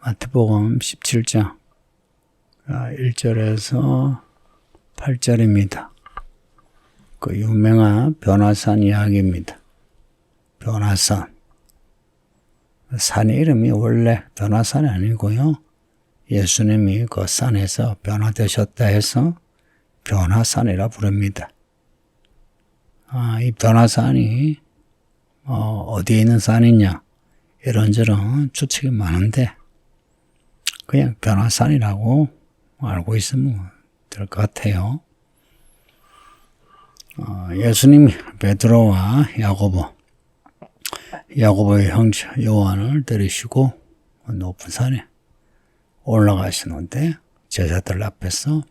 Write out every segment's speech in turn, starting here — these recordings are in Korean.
마태복음 17장 1절에서 8절입니다. 그 유명한 변화산 이야기입니다. 변화산. 산의 이름이 원래 변화산이 아니고요. 예수님이 그 산에서 변화되셨다 해서 변화산이라 부릅니다. 이 변화산이 어디에 있는 산이냐 이런저런 추측이 많은데 그냥 변화산이라고 알고 있으면 될 것 같아요. 예수님이 베드로와 야고보의 형제 요한을 데리시고 높은 산에 올라가시는데 제자들 앞에서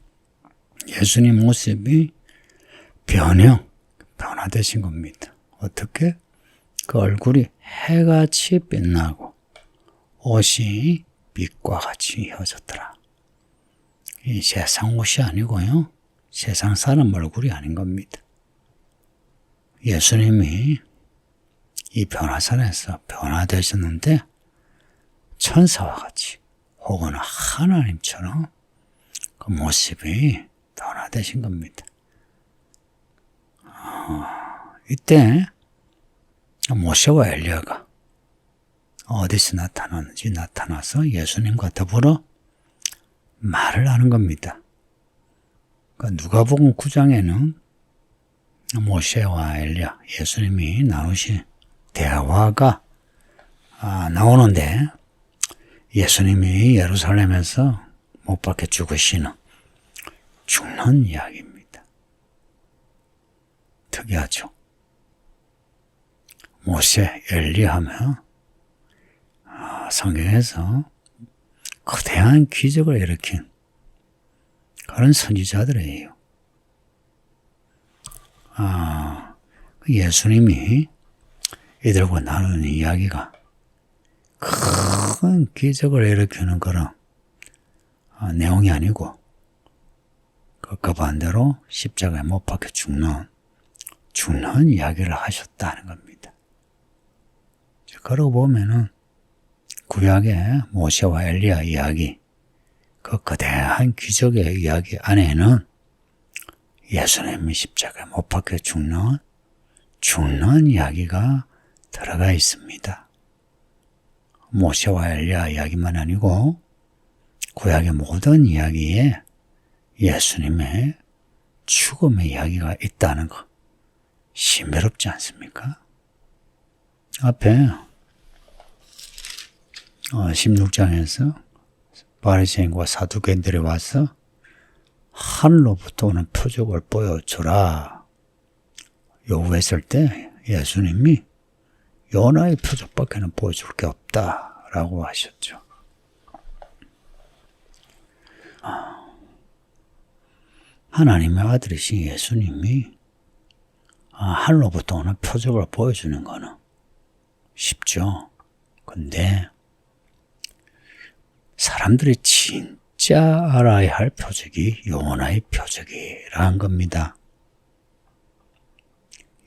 예수님 모습이 변화되신 겁니다. 어떻게? 그 얼굴이 해같이 빛나고 옷이 빛과 같이 휘어졌더라. 이 세상 옷이 아니고요. 세상 사람 얼굴이 아닌 겁니다. 예수님이 이 변화산에서 변화되셨는데 천사와 같이 혹은 하나님처럼 그 모습이 변화되신 겁니다. 이때 모세와 엘리야가 어디서 나타났는지 나타나서 예수님과 더불어 말을 하는 겁니다. 그러니까 누가복음 9장에는 모세와 엘리야, 예수님이 나누신 대화가 나오는데 예수님이 예루살렘에서 못 박혀 죽는 이야기입니다. 특이하죠. 모세, 엘리야 하면 성경에서 거대한 기적을 일으킨 그런 선지자들이에요. 예수님이 이들과 나누는 이야기가 큰 기적을 일으키는 그런 내용이 아니고 그 반대로 십자가에 못 박혀 죽는 이야기를 하셨다는 겁니다. 그러고 보면은 구약의 모세와 엘리야 이야기, 그 거대한 기적의 이야기 안에는 예수님이 십자가에 못 박혀 죽는 이야기가 들어가 있습니다. 모세와 엘리야 이야기만 아니고 구약의 모든 이야기에 예수님의 죽음의 이야기가 있다는 거 신비롭지 않습니까? 앞에 16장에서 바리새인과 사두개인들이 와서 하늘로부터 오는 표적을 보여주라 요구했을 때 예수님이 요나의 표적밖에는 보여줄 게 없다라고 하셨죠. 하나님의 아들이신 예수님이 하늘로부터 오는 표적을 보여주는 거는 쉽죠. 근데 사람들이 진짜 알아야 할 표적이 요나의 표적이라는 겁니다.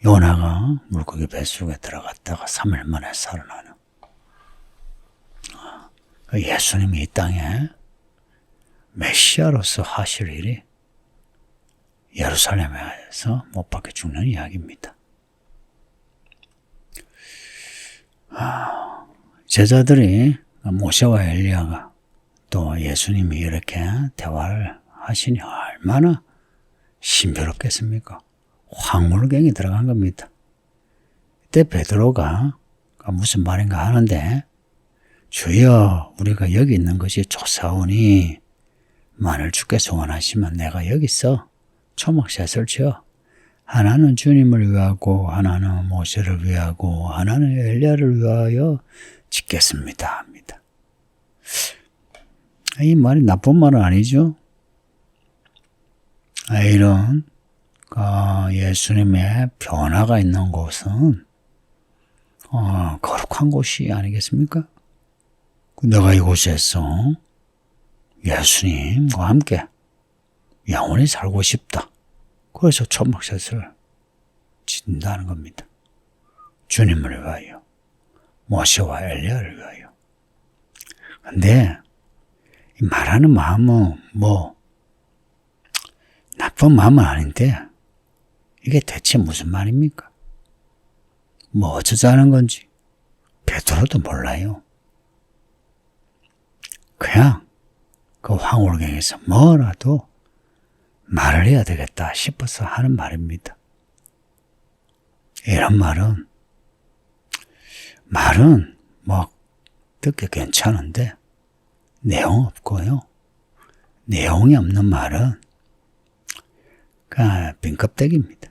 요나가 물고기 뱃속에 들어갔다가 3일 만에 살아나는 예수님이 이 땅에 메시아로서 하실 일이 예루살렘에서 못 박혀 죽는 이야기입니다. 제자들이 모세와 엘리야가 또 예수님이 이렇게 대화를 하시니 얼마나 신비롭겠습니까? 황홀경이 들어간 겁니다. 이때 베드로가 무슨 말인가 하는데 주여 우리가 여기 있는 것이 좋사오니 만일 주께서 원하시면 내가 여기서 초막셋을 지어 하나는 주님을 위하고 하나는 모세를 위하고 하나는 엘리야를 위하여 짓겠습니다 합니다. 이 말이 나쁜 말은 아니죠. 이런 예수님의 변화가 있는 곳은 거룩한 곳이 아니겠습니까? 내가 이곳에서 예수님과 함께 영원히 살고 싶다. 그래서 초막셋을 짓는다는 겁니다. 주님을 위하여, 모세와 엘리야를 위하여. 근데 이 말하는 마음은 뭐 나쁜 마음은 아닌데 이게 대체 무슨 말입니까? 뭐 어쩌자는 건지 베드로도 몰라요. 그냥 그 황홀경에서 뭐라도 말을 해야 되겠다 싶어서 하는 말입니다. 이런 말은 뭐 듣기 괜찮은데 내용 없고요. 내용이 없는 말은 그냥 빈껍데기입니다.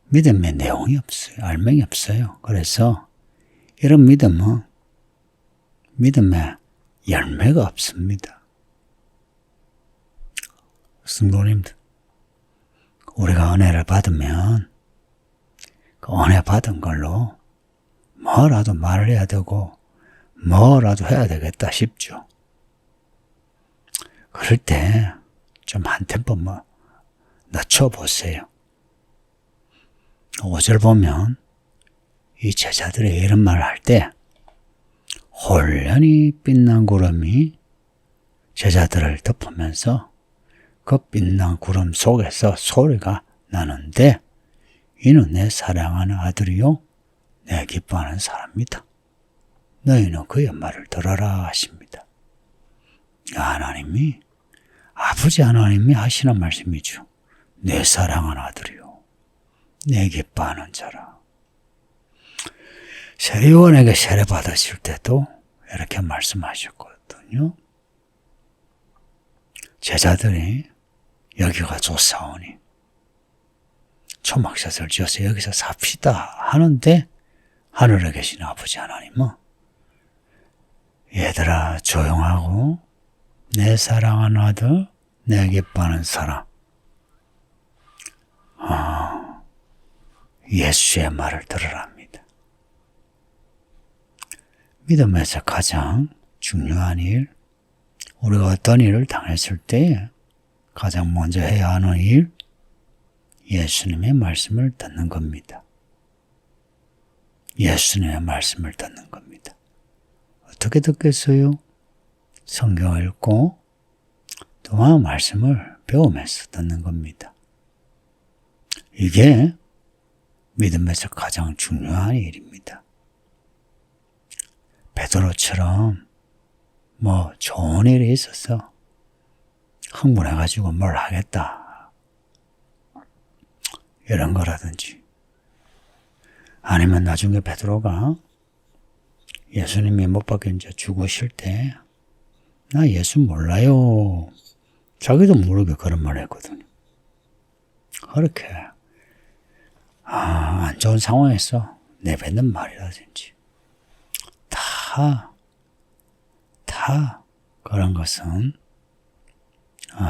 믿음에 내용이 없어요. 알맹이 없어요. 그래서 이런 믿음은 믿음에 열매가 없습니다. 성도님들, 우리가 은혜를 받으면 그 은혜 받은 걸로 뭐라도 말을 해야 되고 뭐라도 해야 되겠다 싶죠. 그럴 때 좀 한 템포 낮춰보세요. 5절 보면 이 제자들이 이런 말을 할 때 혼련히 빛난 구름이 제자들을 덮으면서 그 빛난 구름 속에서 소리가 나는데 이는 내 사랑하는 아들이요 내 기뻐하는 사람이다. 너희는 그의 말을 들어라 하십니다. 하나님이 아버지 하나님이 하시는 말씀이죠. 내 사랑하는 아들이요 내 기뻐하는 자라. 세례요한에게 세례 받으실 때도 이렇게 말씀하셨거든요. 제자들이 여기가 좋사오니 초막샷을 지어서 여기서 삽시다 하는데 하늘에 계신 아버지 하나님은 얘들아 조용하고 내 사랑하는 아들 내 기뻐하는 사람 예수의 말을 들으랍니다. 믿음에서 가장 중요한 일, 우리가 어떤 일을 당했을 때 가장 먼저 해야 하는 일, 예수님의 말씀을 듣는 겁니다. 예수님의 말씀을 듣는 겁니다. 어떻게 듣겠어요? 성경을 읽고 또한 말씀을 배우면서 듣는 겁니다. 이게 믿음에서 가장 중요한 일입니다. 베드로처럼 뭐 좋은 일이 있어서 흥분해가지고 뭘 하겠다 이런 거라든지 아니면 나중에 베드로가 예수님이 못 박혀 이제 죽으실 때 나 예수 몰라요. 자기도 모르게 그런 말 했거든요. 그렇게 안 좋은 상황에서 내뱉는 말이라든지 다 그런 것은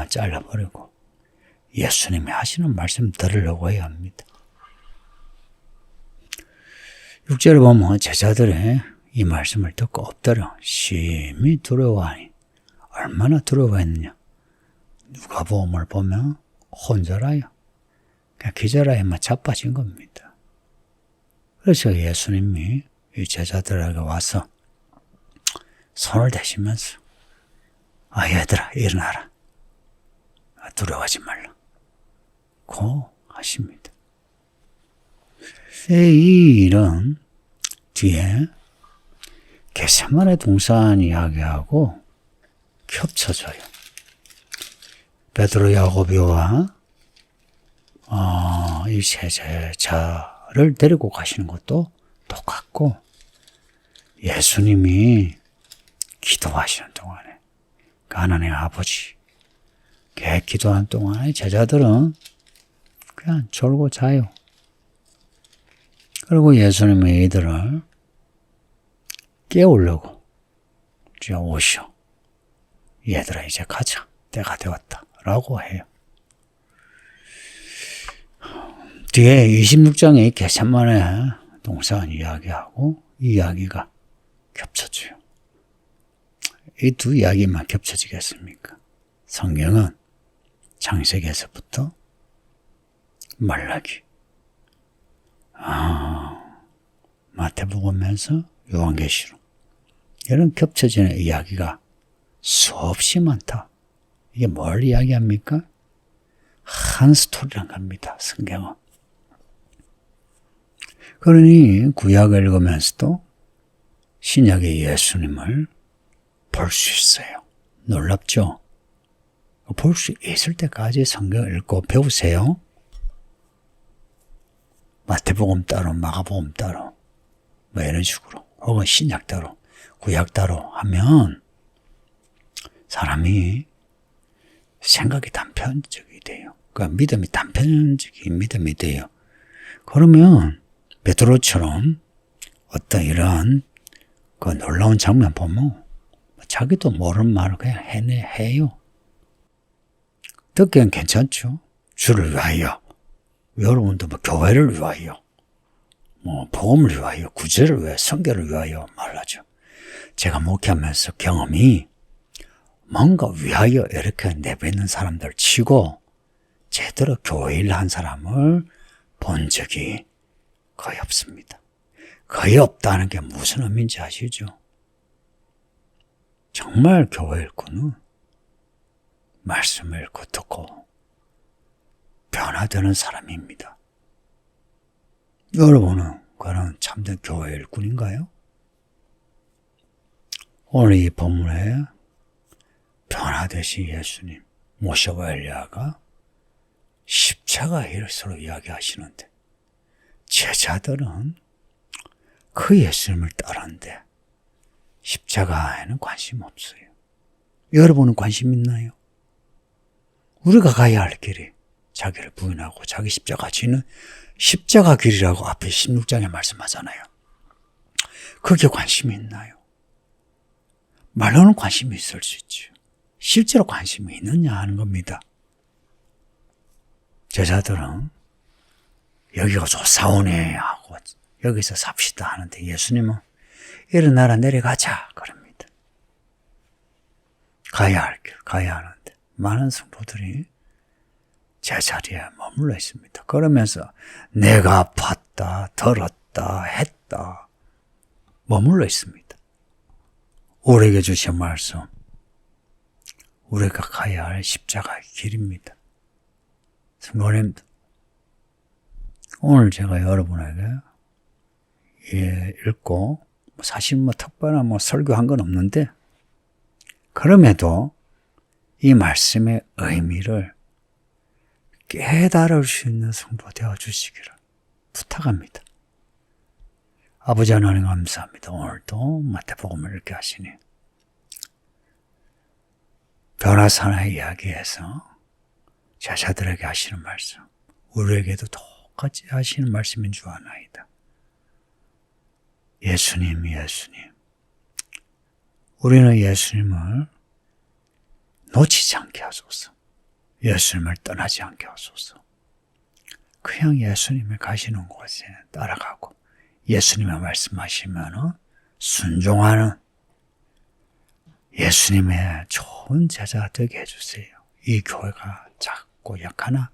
잘라버리고 예수님이 하시는 말씀 들으려고 해야 합니다. 6절에 보면 제자들이 이 말씀을 듣고 엎드려 심히 두려워하니 얼마나 두려워했느냐. 누가복음을 보면 혼절하여 그냥 기절하여만 자빠진 겁니다. 그래서 예수님이 이 제자들에게 와서 손을 대시면서 얘들아 일어나라. 두려워하지 말라. 고 하십니다. 이 일은 뒤에 겟세마네 동산 이야기하고 겹쳐져요. 베드로 야고보와 이 세 제자를 데리고 가시는 것도 똑같고 예수님이 기도하시는 동안에 하나님 아버지 기도하는 동안에 제자들은 그냥 졸고 자요. 그리고 예수님이 이들을 깨우려고 이제 오셔. 얘들아 이제 가자. 때가 되었다. 라고 해요. 뒤에 26장에 겟세마네 동산 이야기하고 이 이야기가 겹쳐져요. 이 두 이야기만 겹쳐지겠습니까? 성경은 창세기에서부터 말라기, 마태복음에서 요한계시록 이런 겹쳐지는 이야기가 수없이 많다. 이게 뭘 이야기합니까? 한 스토리란 겁니다. 성경은. 그러니 구약을 읽으면서도 신약의 예수님을 볼 수 있어요. 놀랍죠? 볼 수 있을 때까지 성경을 읽고 배우세요. 마태복음 따로, 마가복음 따로, 뭐 이런 식으로, 혹은 신약 따로, 구약 따로 하면 사람이 생각이 단편적이 돼요. 그러니까 믿음이 단편적인 믿음이 돼요. 그러면 베드로처럼 어떤 이런 그 놀라운 장면 보면 자기도 모르는 말을 그냥 해요. 듣기엔 괜찮죠. 주를 위하여, 여러분도 뭐 교회를 위하여, 뭐 복음을 위하여, 구제를 위하여, 성결을 위하여 말하죠. 제가 목회하면서 경험이 뭔가 위하여 이렇게 내뱉는 사람들 치고 제대로 교회 일 한 사람을 본 적이 거의 없습니다. 거의 없다는 게 무슨 의미인지 아시죠? 정말 교회 일꾼은 말씀을 읽고 듣고 변화되는 사람입니다. 여러분은 그런 참된 교회 일꾼인가요? 오늘 이 본문에 변화되신 예수님, 모세와 엘리야가 십자가 일서로 이야기하시는데 제자들은 그 예수님을 따르는데 십자가에는 관심 없어요. 여러분은 관심 있나요? 우리가 가야 할 길이 자기를 부인하고 자기 십자가 지는 십자가 길이라고 앞에 16장에 말씀하잖아요. 그게 관심이 있나요? 말로는 관심이 있을 수 있죠. 실제로 관심이 있느냐 하는 겁니다. 제자들은 여기가 좋사오네 하고 여기서 삽시다 하는데 예수님은 일어나라 내려가자 그럽니다. 가야 할 길, 가야 하는데 많은 성도들이 제자리에 머물러 있습니다. 그러면서 내가 봤다, 들었다, 했다 머물러 있습니다. 우리에게 주신 말씀, 우리가 가야 할 십자가의 길입니다. 성도님들, 오늘 제가 여러분에게 읽고 사실 특별한 설교한 건 없는데 그럼에도 이 말씀의 의미를 깨달을 수 있는 성도 되어주시기를 부탁합니다. 아버지 하나님 감사합니다. 오늘도 마태복음을 읽게 하시니 변화산의 이야기에서 제자들에게 하시는 말씀, 우리에게도 똑같이 하시는 말씀인 줄 아나이다. 예수님, 우리는 예수님을 놓치지 않게 하소서. 예수님을 떠나지 않게 하소서. 그냥 예수님이 가시는 곳에 따라가고 예수님의 말씀하시면 순종하는 예수님의 좋은 제자 되게 해주세요. 이 교회가 작고 약하나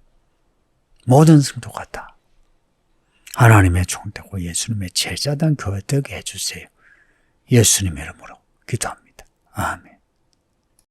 모든 성도가 다 하나님의 종되고 예수님의 제자된 교회 되게 해주세요. 예수님의 이름으로 기도합니다. 아멘.